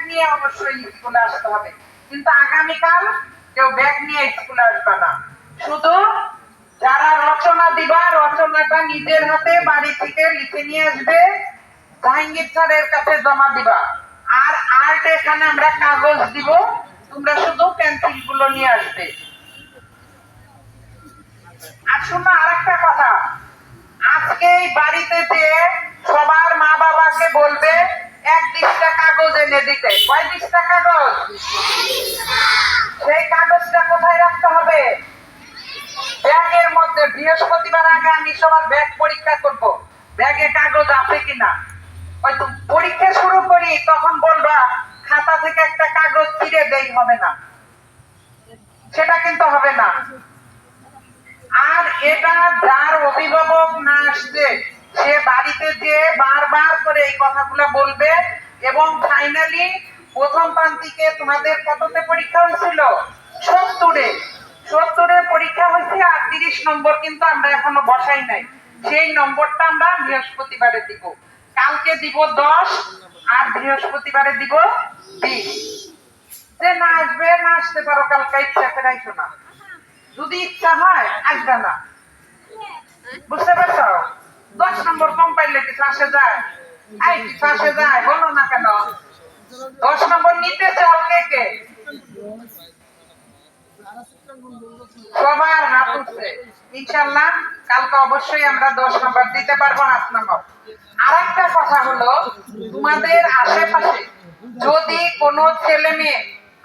নিয়ে অবশ্যই স্কুলে আসতে হবে, কিন্তু আগামীকাল কেউ ব্যাগ নিয়ে স্কুলে আসবে না। শুধু যারা রচনা দিবা, রচনাটা নিজের হাতে বাড়ি থেকে লিখে নিয়ে আসবে, জাহাঙ্গীর স্যারের কাছে জমা দিবা। আর আর্ট এখানে আমরা কাগজ দিব, তোমরা শুধু পেন্সিল গুলো নিয়ে আসবে। আর শোনো আরেকটা কথা, আজকে এই বাড়িতে যে সবার মা বাবাকে বলবে 1 পৃষ্ঠা কাগজ এনে দিতে। কয় পৃষ্ঠা কাগজ? সেই কাগজটা কোথায় রাখতে হবে? ব্যাগের মধ্যে। বৃহস্পতিবার আগে আমি সবার ব্যাগ পরীক্ষা করব, ব্যাগে কাগজ আছে কিনা। হয়তো পরীক্ষা শুরু করি তখন বলবা খাতা থেকে একটা কাগজ ছিঁড়ে দেই, হবে না, সেটা কিন্তু হবে না। আর এটা যার অভিভাবক না আসছে সে বাড়িতে যে বারবার করে এই কথাগুলো বলবে। এবং ফাইনালি প্রথম প্রান্তিকে তোমাদের কততে পরীক্ষা হয়েছিল? 70-এ পরীক্ষা হয়েছে, আর 30 নম্বর কিন্তু আমরা এখনো বসাই নাই। সেই নম্বরটা আমরা বৃহস্পতিবারে দিব। কালকে দিব 10 আর বৃহস্পতিবারে দিব 20। যে না আসবে, না আসতে পারো, কালকে ইচ্ছা করে আইসো না, যদি ইচ্ছা হয় আসবে না। বুঝতে পারছো? 10 নম্বর কম পাইলে কিছু আসে যায়? এই কিছু আসে যায়? বলো না কেন? 10 নম্বর নিতে চাও কে কে? সবার হাত উঠছে। ইনশাআল্লাহ কালকে অবশ্যই আমরা 10 নম্বর দিতে পারবো, হাত নামাও। আরেকটা কথা হলো, তোমাদের আশেপাশে যদি কোনো ছেলে মেয়ে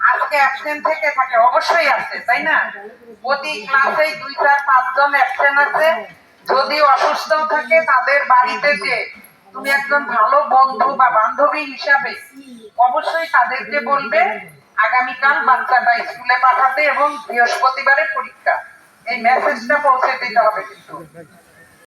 আজকে অ্যাবসেন্ট থেকে থাকে, অবশ্যই আছে তাই না? প্রতি ক্লাসে 2-4-5 জন অ্যাবসেন্ট আছে। যদি অসুস্থ থাকে তাদের বাড়িতে যে তুমি একজন ভালো বন্ধু বা বান্ধবী হিসাবে অবশ্যই তাদেরকে বলবে আগামীকাল বাচ্চাটা স্কুলে পাঠাতে এবং বৃহস্পতিবারে পরীক্ষা। এই মেসেজটা পৌঁছে দিতে হবে কিন্তু।